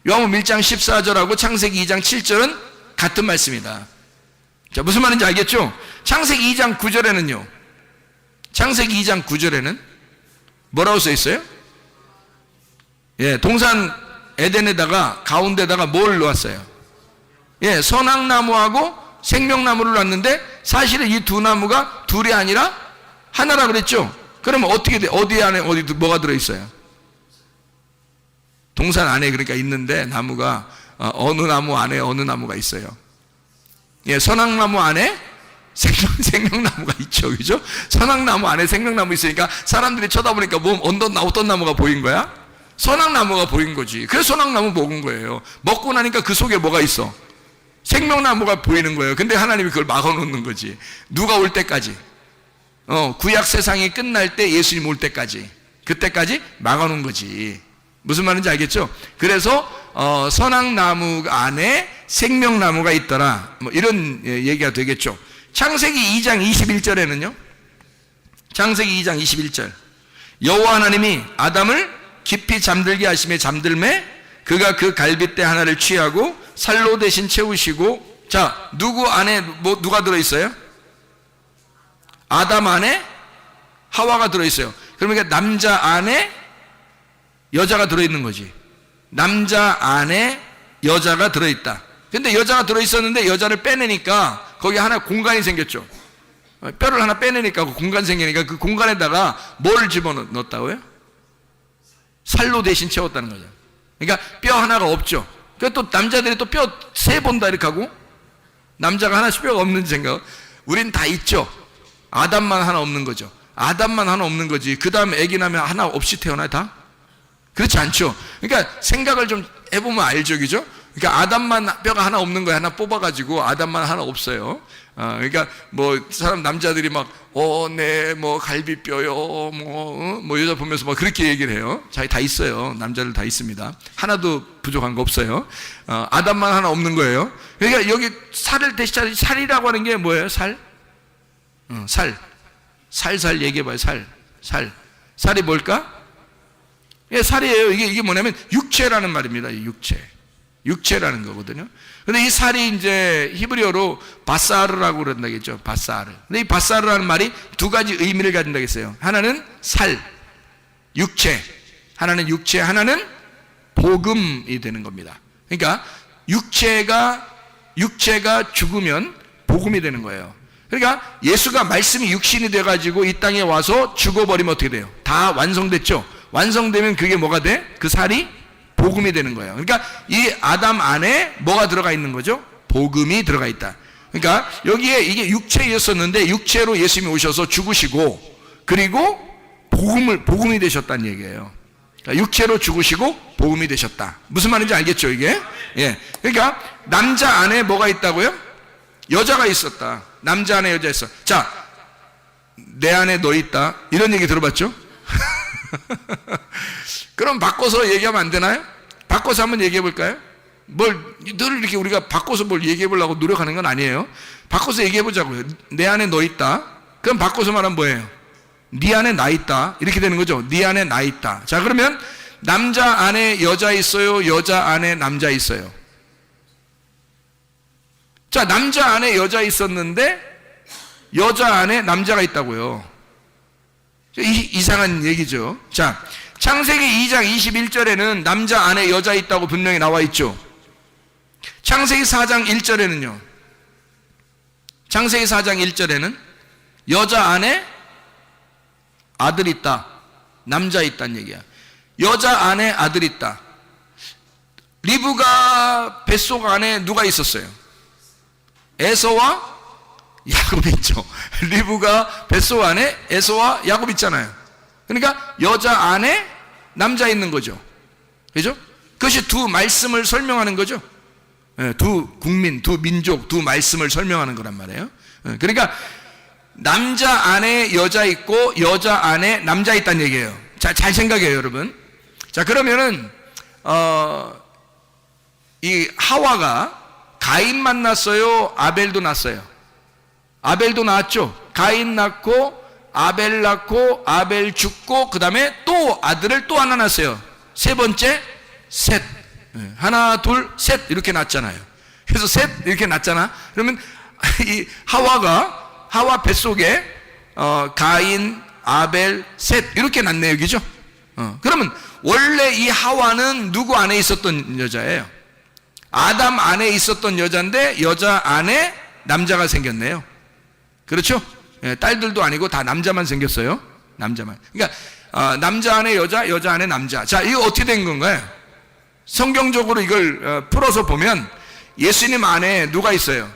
요한복음 1장 14절하고 창세기 2장 7절은 같은 말씀이다. 자, 무슨 말인지 알겠죠? 창세기 2장 9절에는요, 창세기 2장 9절에는 뭐라고 써 있어요? 예, 동산 에덴에다가 가운데다가 뭘 놓았어요? 예, 선악나무하고 생명나무를 놨는데 사실은 이 두 나무가 둘이 아니라 하나라 그랬죠? 그러면 어떻게 돼? 어디 안에 뭐가 들어있어요? 동산 안에 그러니까 있는데 나무가 어느 나무 안에 어느 나무가 있어요. 예, 선악나무 안에 생명나무가 있죠, 그죠? 선악나무 안에 생명나무 있으니까 사람들이 쳐다보니까 어떤 나무가 보인 거야? 선악나무가 보인 거지. 그래서 선악나무 먹은 거예요. 먹고 나니까 그 속에 뭐가 있어? 생명나무가 보이는 거예요. 근데 하나님이 그걸 막아놓는 거지. 누가 올 때까지, 구약 세상이 끝날 때 예수님 올 때까지, 그때까지 막아놓은 거지. 무슨 말인지 알겠죠? 그래서 선악나무 안에 생명나무가 있더라, 뭐 이런 얘기가 되겠죠. 창세기 2장 21절에는요, 창세기 2장 21절, 여호와 하나님이 아담을 깊이 잠들게 하심에 잠들매 그가 그 갈빗대 하나를 취하고 살로 대신 채우시고. 자, 누구 안에 누가 들어있어요? 아담 안에 하와가 들어있어요. 그러니까 남자 안에 여자가 들어있는 거지. 남자 안에 여자가 들어있다. 근데 여자가 들어있었는데 여자를 빼내니까 거기 하나 공간이 생겼죠. 뼈를 하나 빼내니까 그 공간 생기니까 그 공간에다가 뭐를 집어넣었다고요? 살로 대신 채웠다는 거죠. 그러니까 뼈 하나가 없죠. 그러니까 또 남자들이 또 뼈 세 본다 이렇게 하고, 남자가 하나씩 뼈가 없는 생각. 우린 다 있죠. 아담만 하나 없는 거죠. 아담만 하나 없는 거지. 그 다음에 애기 나면 하나 없이 태어나요, 다? 그렇지 않죠. 그러니까 생각을 좀 해보면 알죠, 그죠? 그러니까 아담만 뼈가 하나 없는 거야. 하나 뽑아가지고 아담만 하나 없어요. 그러니까 뭐 사람 남자들이 막 네 뭐 갈비뼈요, 뭐 여자 보면서 막 그렇게 얘기를 해요. 자기 다 있어요. 남자들 다 있습니다. 하나도 부족한 거 없어요. 아담만 하나 없는 거예요. 그러니까 여기 살을 대신 살이라고 하는 게 뭐예요? 살? 살살 얘기해봐요. 살이 뭘까? 예, 살이에요. 이게 뭐냐면 육체라는 말입니다. 육체라는 거거든요. 근데 이 살이 이제 히브리어로 바사르라고 그런다겠죠. 바사르. 근데 이 바사르라는 말이 두 가지 의미를 가진다고 했어요. 하나는 살, 육체. 하나는 육체, 하나는 복음이 되는 겁니다. 그러니까 육체가 죽으면 복음이 되는 거예요. 그러니까 예수가 말씀이 육신이 돼가지고 이 땅에 와서 죽어버리면 어떻게 돼요? 다 완성됐죠. 완성되면 그게 뭐가 돼? 그 살이 복음이 되는 거예요. 그러니까 이 아담 안에 뭐가 들어가 있는 거죠? 복음이 들어가 있다. 그러니까 여기에 이게 육체였었는데 육체로 예수님이 오셔서 죽으시고 그리고 복음이 되셨다는 얘기예요. 그러니까 육체로 죽으시고 복음이 되셨다. 무슨 말인지 알겠죠, 이게? 예. 그러니까 남자 안에 뭐가 있다고요? 여자가 있었다. 남자 안에 여자 있어. 자, 내 안에 너 있다. 이런 얘기 들어봤죠? 그럼 바꿔서 얘기하면 안 되나요? 바꿔서 한번 얘기해 볼까요? 늘 이렇게 우리가 바꿔서 뭘 얘기해 보려고 노력하는 건 아니에요. 바꿔서 얘기해 보자고요. 내 안에 너 있다. 그럼 바꿔서 말하면 뭐예요? 네 안에 나 있다. 이렇게 되는 거죠. 네 안에 나 있다. 자, 그러면 남자 안에 여자 있어요? 여자 안에 남자 있어요? 자, 남자 안에 여자 있었는데 여자 안에 남자가 있다고요. 이상한 얘기죠. 자, 창세기 2장 21절에는 남자 안에 여자 있다고 분명히 나와 있죠. 창세기 4장 1절에는요. 창세기 4장 1절에는 여자 안에 아들 있다. 남자 있다는 얘기야. 여자 안에 아들 있다. 리브가 뱃속 안에 누가 있었어요? 에서와 야곱이 있죠. 리브가 뱃속 안에 에서와 야곱 있잖아요. 그러니까 여자 안에 남자 있는 거죠. 그죠? 그것이 두 말씀을 설명하는 거죠. 두 국민, 두 민족, 두 말씀을 설명하는 거란 말이에요. 그러니까 남자 안에 여자 있고 여자 안에 남자 있다는 얘기예요. 자, 잘 생각해요, 여러분. 자, 그러면은 이 하와가 가인 만났어요? 아벨도 낳았어요? 아벨도 낳았죠. 가인 낳고 아벨 낳고 아벨 죽고 그 다음에 또 아들을 또 하나 낳았어요. 세 번째 셋. 하나 둘 셋 이렇게 낳았잖아요. 그래서 셋 이렇게 낳았잖아. 그러면 이 하와 뱃속에 가인 아벨 셋 이렇게 낳네요. 그죠? 그러면 원래 이 하와는 누구 안에 있었던 여자예요? 아담 안에 있었던 여자인데 여자 안에 남자가 생겼네요. 그렇죠? 예, 딸들도 아니고 다 남자만 생겼어요. 남자만. 그러니까 남자 안에 여자, 여자 안에 남자. 자, 이거 어떻게 된 건가요? 성경적으로 이걸 풀어서 보면 예수님 안에 누가 있어요?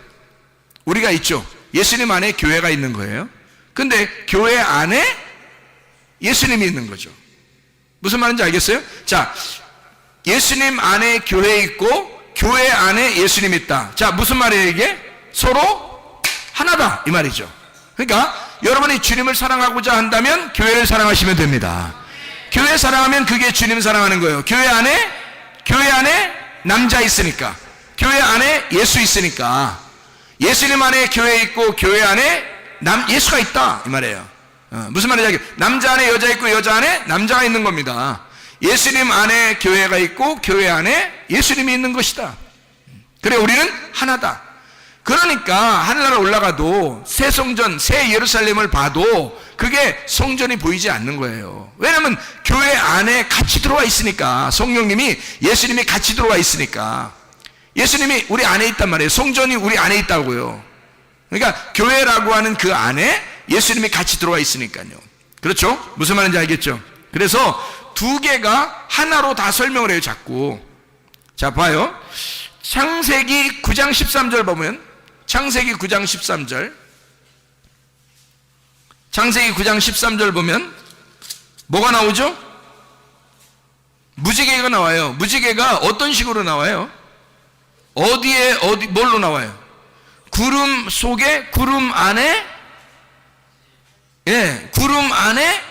우리가 있죠. 예수님 안에 교회가 있는 거예요. 근데 교회 안에 예수님이 있는 거죠. 무슨 말인지 알겠어요? 자, 예수님 안에 교회 있고 교회 안에 예수님 있다. 자, 무슨 말이에요 이게? 서로 하나다 이 말이죠. 그러니까 여러분이 주님을 사랑하고자 한다면 교회를 사랑하시면 됩니다. 교회 사랑하면 그게 주님 사랑하는 거예요. 교회 안에 남자 있으니까, 교회 안에 예수 있으니까, 예수님 안에 교회 있고 교회 안에 예수가 있다 이 말이에요. 무슨 말이냐? 남자 안에 여자 있고 여자 안에 남자가 있는 겁니다. 예수님 안에 교회가 있고 교회 안에 예수님이 있는 것이다. 그래, 우리는 하나다. 그러니까 하늘나라 올라가도 새 성전, 새 예루살렘을 봐도 그게 성전이 보이지 않는 거예요. 왜냐하면 교회 안에 같이 들어와 있으니까, 성령님이 예수님이 같이 들어와 있으니까. 예수님이 우리 안에 있단 말이에요. 성전이 우리 안에 있다고요. 그러니까 교회라고 하는 그 안에 예수님이 같이 들어와 있으니까요. 그렇죠? 무슨 말인지 알겠죠? 그래서 두 개가 하나로 다 설명을 해요, 자꾸. 자, 봐요. 창세기 9장 13절 보면, 창세기 9장 13절, 창세기 9장 13절 보면 뭐가 나오죠? 무지개가 나와요. 무지개가 어떤 식으로 나와요? 뭘로 나와요? 구름 속에, 구름 안에, 예, 구름 안에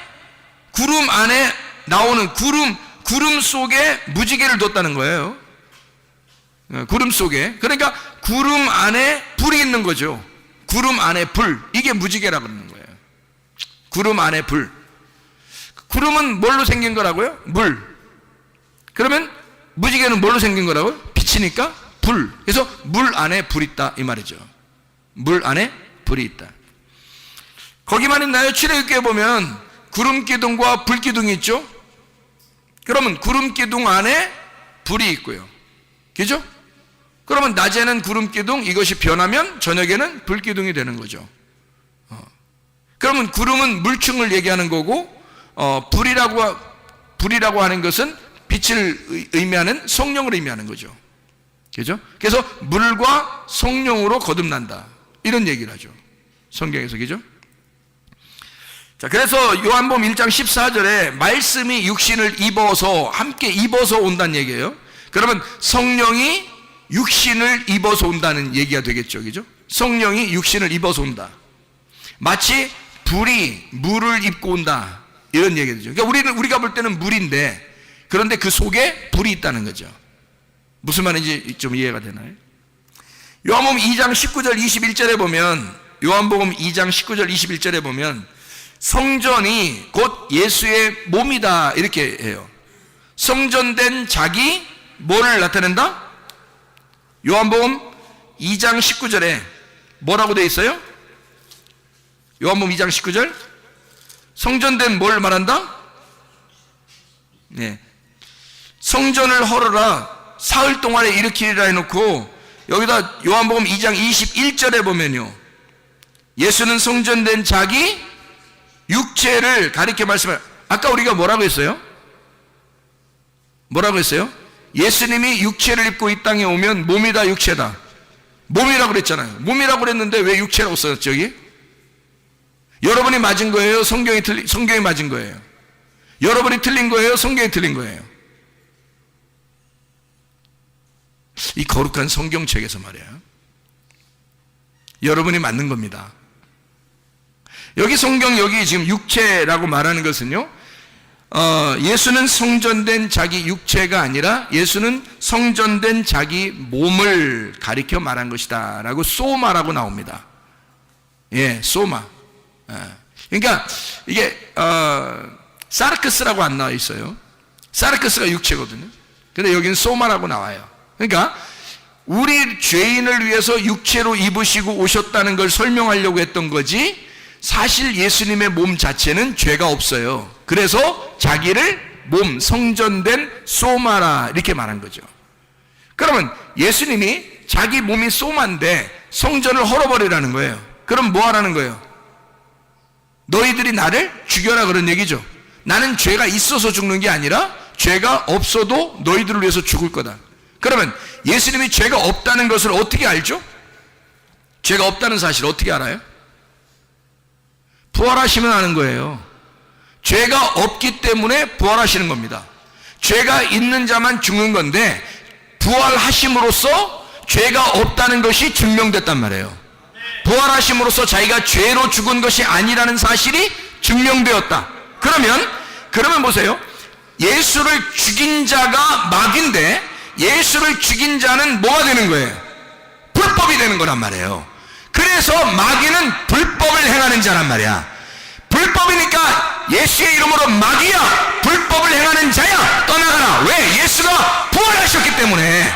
나오는 구름 속에 무지개를 뒀다는 거예요. 구름 속에. 그러니까 구름 안에 불이 있는 거죠. 구름 안에 불. 이게 무지개라고 그러는 거예요. 구름 안에 불. 구름은 뭘로 생긴 거라고요? 물. 그러면 무지개는 뭘로 생긴 거라고요? 빛이니까 불. 그래서 물 안에 불 있다 이 말이죠. 물 안에 불이 있다. 거기만 있나요? 출애굽기에 보면 구름 기둥과 불 기둥이 있죠. 그러면 구름 기둥 안에 불이 있고요. 그죠? 그러면 낮에는 구름 기둥, 이것이 변하면 저녁에는 불 기둥이 되는 거죠. 그러면 구름은 물층을 얘기하는 거고, 불이라고 하는 것은 빛을 의미하는 성령을 의미하는 거죠. 그죠? 그래서 물과 성령으로 거듭난다. 이런 얘기를 하죠. 성경에서, 그죠? 자, 그래서 요한복음 1장 14절에 말씀이 육신을 입어서, 함께 입어서 온다는 얘기예요. 그러면 성령이 육신을 입어서 온다는 얘기가 되겠죠. 그죠? 성령이 육신을 입어서 온다. 마치 불이 물을 입고 온다. 이런 얘기가 되죠. 그러니까 우리가 볼 때는 물인데, 그런데 그 속에 불이 있다는 거죠. 무슨 말인지 좀 이해가 되나요? 요한복음 2장 19절 21절에 보면, 요한복음 2장 19절 21절에 보면 성전이 곧 예수의 몸이다 이렇게 해요. 성전된 자기 뭐를 나타낸다? 요한복음 2장 19절에 뭐라고 되어 있어요? 요한복음 2장 19절 성전된 뭘 말한다? 네. 성전을 헐어라 사흘 동안에 일으키리라 해놓고 여기다 요한복음 2장 21절에 보면요, 예수는 성전된 자기 육체를 가리켜 말씀을, 아까 우리가 뭐라고 했어요? 뭐라고 했어요? 예수님이 육체를 입고 이 땅에 오면 몸이다 육체다, 몸이라고 그랬잖아요. 몸이라고 그랬는데 왜 육체라고 썼죠 여기? 여러분이 맞은 거예요? 성경이 맞은 거예요? 여러분이 틀린 거예요? 성경이 틀린 거예요? 이 거룩한 성경책에서 말이야, 여러분이 맞는 겁니다. 여기 성경 여기 지금 육체라고 말하는 것은요, 예수는 성전된 자기 육체가 아니라 예수는 성전된 자기 몸을 가리켜 말한 것이다 라고 소마라고 나옵니다. 예, 소마. 그러니까 이게 사르크스라고 안 나와 있어요. 사르크스가 육체거든요. 근데 여기는 소마라고 나와요. 그러니까 우리 죄인을 위해서 육체로 입으시고 오셨다는 걸 설명하려고 했던 거지, 사실 예수님의 몸 자체는 죄가 없어요. 그래서 자기를 몸, 성전된 소마라 이렇게 말한 거죠. 그러면 예수님이 자기 몸이 소마인데 성전을 헐어버리라는 거예요. 그럼 뭐 하라는 거예요? 너희들이 나를 죽여라 그런 얘기죠. 나는 죄가 있어서 죽는 게 아니라 죄가 없어도 너희들을 위해서 죽을 거다. 그러면 예수님이 죄가 없다는 것을 어떻게 알죠? 죄가 없다는 사실을 어떻게 알아요? 부활하시면 아는 거예요. 죄가 없기 때문에 부활하시는 겁니다. 죄가 있는 자만 죽는 건데 부활하심으로써 죄가 없다는 것이 증명됐단 말이에요. 부활하심으로써 자기가 죄로 죽은 것이 아니라는 사실이 증명되었다. 그러면 보세요. 예수를 죽인 자가 마귀인데 예수를 죽인 자는 뭐가 되는 거예요? 불법이 되는 거란 말이에요. 그래서 마귀는 불법을 행하는 자란 말이야. 불법이니까 예수의 이름으로 마귀야, 불법을 행하는 자야, 떠나가라. 왜? 예수가 부활하셨기 때문에.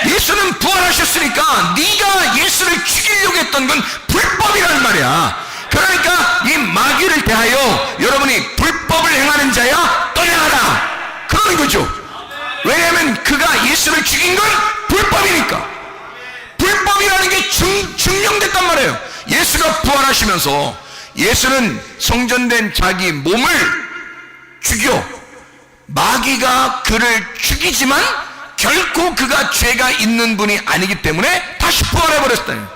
예수는 부활하셨으니까 네가 예수를 죽이려고 했던 건 불법이라는 말이야. 그러니까 이 마귀를 대하여 여러분이 불법을 행하는 자야, 떠나가라 그러는 거죠. 왜냐하면 그가 예수를 죽인 건 불법이니까. 불법이라는 게 증명됐단 말이에요. 예수가 부활하시면서 예수는 성전된 자기 몸을 죽여 마귀가 그를 죽이지만 결코 그가 죄가 있는 분이 아니기 때문에 다시 부활해버렸다.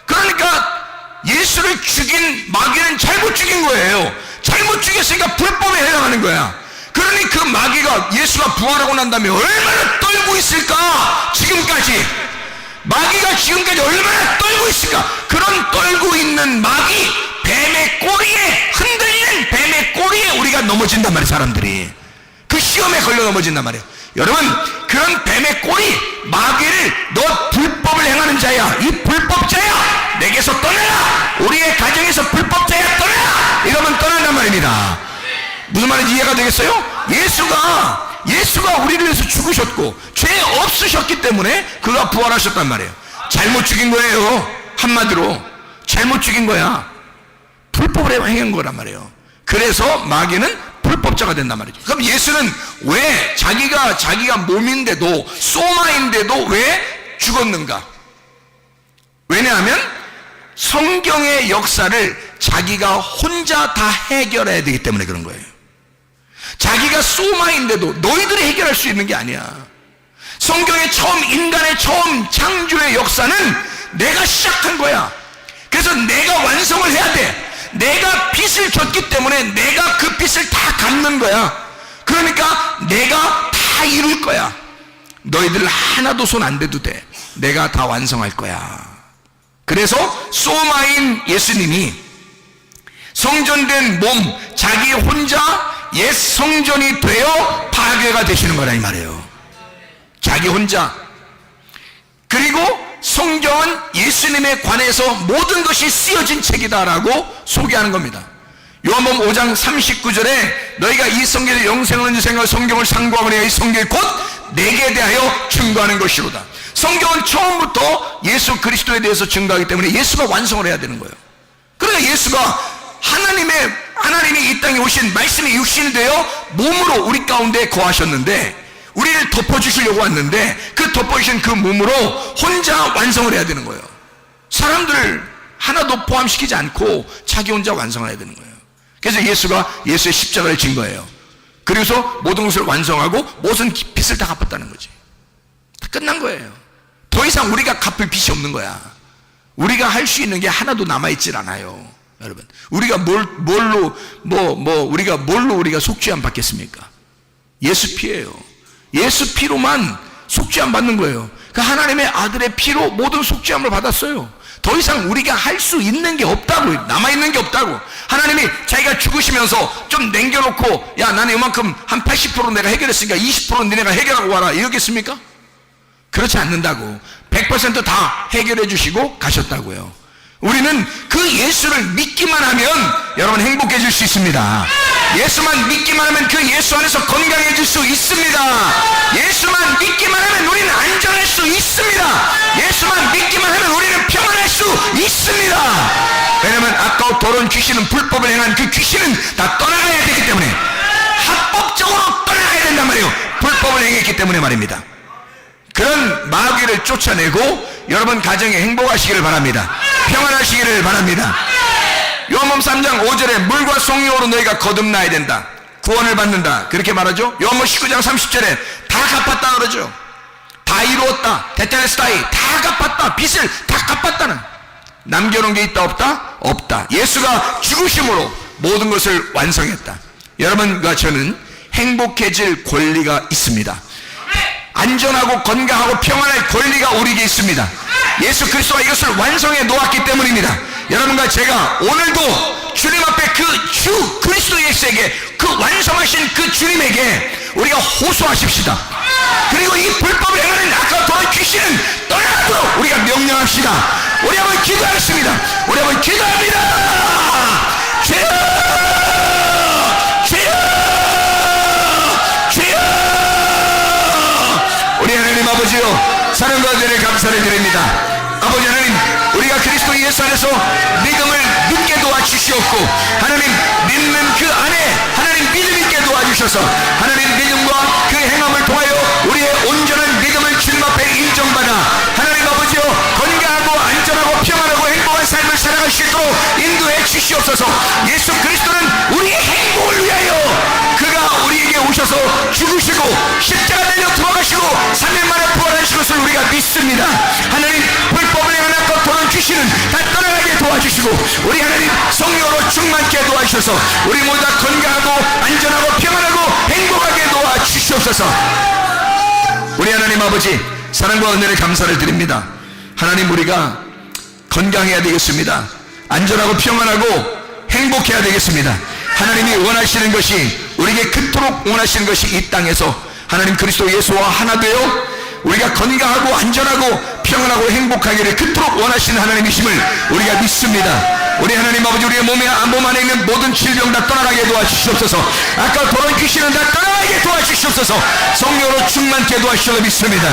그러니까 예수를 죽인 마귀는 잘못 죽인 거예요. 잘못 죽였으니까 불법에 해당하는 거야. 그러니 그 마귀가 예수가 부활하고 난 다음에 얼마나 떨고 있을까? 지금까지 마귀가 지금까지 얼마나 떨고 있을까? 그런 떨고 있는 마귀, 뱀의 꼬리에, 흔들리는 뱀의 꼬리에 우리가 넘어진단 말이에요. 사람들이 그 시험에 걸려 넘어진단 말이에요. 여러분, 그런 뱀의 꼬리, 마귀를 너 불법을 행하는 자야, 이 불법자야, 내게서 떠나라, 우리의 가정에서 불법자야, 떠나라, 이러면 떠난단 말입니다. 무슨 말인지 이해가 되겠어요? 예수가 우리를 위해서 죽으셨고 죄 없으셨기 때문에 그가 부활하셨단 말이에요. 잘못 죽인 거예요. 한마디로 잘못 죽인 거야. 불법을 행한 거란 말이에요. 그래서 마귀는 불법자가 된단 말이죠. 그럼 예수는 왜 자기가 몸인데도, 소마인데도 왜 죽었는가? 왜냐하면 성경의 역사를 자기가 혼자 다 해결해야 되기 때문에 그런 거예요. 자기가 소마인데도 너희들이 해결할 수 있는 게 아니야. 성경의 인간의 처음 역사는 내가 시작한 거야. 그래서 내가 완성을 해야 돼. 내가 빚을 졌기 때문에 내가 그 빚을 다 갚는 거야. 그러니까 내가 다 이룰 거야. 너희들 하나도 손 안 대도 돼. 내가 다 완성할 거야. 그래서 소마인 예수님이 성전된 몸, 자기 혼자 옛 성전이 되어 파괴가 되시는 거라 이 말이에요. 자기 혼자. 그리고 성경은 예수님에 관해서 모든 것이 쓰여진 책이다라고 소개하는 겁니다. 요한복음 5장 39절에 너희가 이 성경의 영생을 얻는 생각 성경을 상고하거니와 이 성경이 곧 내게 대하여 증거하는 것이로다. 성경은 처음부터 예수 그리스도에 대해서 증거하기 때문에 예수가 완성을 해야 되는 거예요. 그러니까 예수가 하나님이 이 땅에 오신 말씀이 육신이 되어 몸으로 우리 가운데 거하셨는데 우리를 덮어주시려고 왔는데 그 덮어주신 그 몸으로 혼자 완성을 해야 되는 거예요. 사람들을 하나도 포함시키지 않고 자기 혼자 완성을 해야 되는 거예요. 그래서 예수가 예수의 십자가를 진 거예요. 그래서 모든 것을 완성하고 모든 빚을 다 갚았다는 거지. 다 끝난 거예요. 더 이상 우리가 갚을 빚이 없는 거야. 우리가 할 수 있는 게 하나도 남아있질 않아요. 여러분, 우리가 우리가 뭘로 속죄함 받겠습니까? 예수 피예요. 예수 피로만 속죄함 받는 거예요. 그 하나님의 아들의 피로 모든 속죄함을 받았어요. 더 이상 우리가 할 수 있는 게 없다고, 남아있는 게 없다고. 하나님이 자기가 죽으시면서 좀 남겨놓고, 야, 나는 이만큼 한 80% 내가 해결했으니까 20%는 니네가 해결하고 와라, 이러겠습니까? 그렇지 않는다고. 100% 다 해결해 주시고 가셨다고요. 우리는 그 예수를 믿기만 하면 여러분 행복해질 수 있습니다. 예수만 믿기만 하면 그 예수 안에서 건강해질 수 있습니다. 예수만 믿기만 하면 우리는 안전할 수 있습니다. 예수만 믿기만 하면 우리는 평안할 수 있습니다. 왜냐하면 아까워 더러운 귀신은 불법을 행한 그 귀신은 다 떠나가야 되기 때문에 합법적으로 떠나가야 된단 말이에요. 불법을 행했기 때문에 말입니다. 그런 마귀를 쫓아내고 여러분 가정에 행복하시기를 바랍니다. 평안하시기를 바랍니다. 요한복음 3장 5절에 물과 성령으로 너희가 거듭나야 된다. 구원을 받는다. 그렇게 말하죠. 요한복음 19장 30절에 다 갚았다 그러죠. 다 이루었다. 테텔레스타이 다 갚았다. 빚을 다 갚았다는. 남겨놓은 게 있다 없다? 없다. 예수가 죽으심으로 모든 것을 완성했다. 여러분과 저는 행복해질 권리가 있습니다. 안전하고 건강하고 평안할 권리가 우리에게 있습니다. 예수 그리스도가 이것을 완성해 놓았기 때문입니다. 여러분과 제가 오늘도 주님 앞에 그 주 그리스도 예수에게 그 완성하신 그 주님에게 우리가 호소하십시다. 그리고 이 불법을 행하는 아까 더러운 귀신은 떠나도록 우리가 명령합시다. 우리 한번 기도하겠습니다. 우리 한번 기도합니다. 주여, 주여, 주여. 우리 하나님 아버지요, 사랑과 은혜를 감사를 드립니다. 아버지 하나님, 우리가 그리스도 예수 안에서 믿음을 믿게 도와주시옵고 하나님 믿는 그 안에 하나님 믿음 있게 도와주셔서 하나님 믿음과 그 행함을 통하여 우리의 온전한 믿음을 주님 앞에 인정받아 하나님 아버지요 건강하고 안전하고 평안하고 행복한 삶을 살아갈 수 있도록 인도해 주시옵소서. 예수 그리스도는 우리의 행복을 위하여 그가 우리에게 오셔서 죽으시고 십자가 달려 돌아가시고 3일 만에 부활하신 것을 우리가 믿습니다. 하나님 불법을 행하는 것 도는 귀신은 다 떠나가게 도와주시고 우리 하나님 성령으로 충만케 도와주셔서 우리 모두 다 건강하고 안전하고 평안하고 행복하게 도와주시옵소서. 우리 하나님 아버지 사랑과 은혜를 감사를 드립니다. 하나님 우리가 건강해야 되겠습니다. 안전하고 평안하고 행복해야 되겠습니다. 하나님이 원하시는 것이 우리에게 그토록 원하시는 것이 이 땅에서 하나님 그리스도 예수와 하나 되어 우리가 건강하고 안전하고 평안하고 행복하기를 그토록 원하시는 하나님이심을 우리가 믿습니다. 우리 하나님 아버지 우리의 몸 안에 있는 모든 질병 다 떠나가게 도와주시옵소서. 아까 더러운 귀신은 다 떠나가게 도와주시옵소서. 성령으로 충만케 도와주셔서 믿습니다.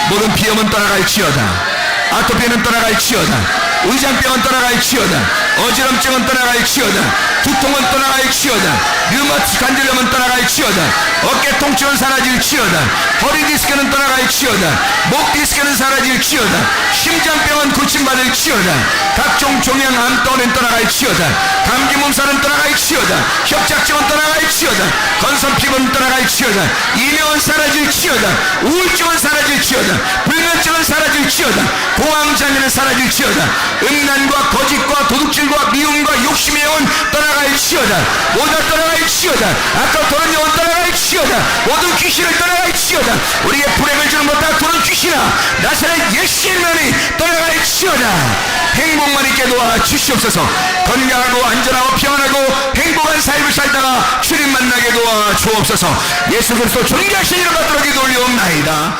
모든 비염은 떠나갈지어다. 아토피는 떠나갈지어다. 의장병은 떠나갈지어다. 어지럼증은 떠나갈지어다. 두통은 떠나갈지어다. 류마티스 관절염은 떠나갈지어다. 어깨 통증은 사라질지어다. 허리 디스크는 떠나갈지어다. 목 디스크는 사라질지어다. 심장병은 고침받을지어다. 각종 종양 암덩어리는 떠나갈지어다. 감기 몸살은 떠나갈지어다. 협착증은 떠나갈지어다. 건선피부는 떠나갈지어다. 이명은 사라질지어다. 우울증은 사라질지어다. 불면증은 사라질지어다. 장애는 사라질지어다. 음란과 거짓과 도둑질과 미움과 욕심의 영은 떠나갈지어다. 모두 다 떠나갈지어다. 아까 도는 영은 떠나갈지어다. 모든 귀신을 떠나갈지어다. 우리에게 불행을 주는 못다 도는 귀신아, 나사렛 예수의 이름으로 떠나갈지어다. 행복만 있게 도와 주시옵소서. 건강하고 안전하고 평안하고 행복한 삶을 살다가 주님 만나게 도와 주옵소서. 예수 그리스도 존귀하신 이름 받들어 기도 올리옵나이다.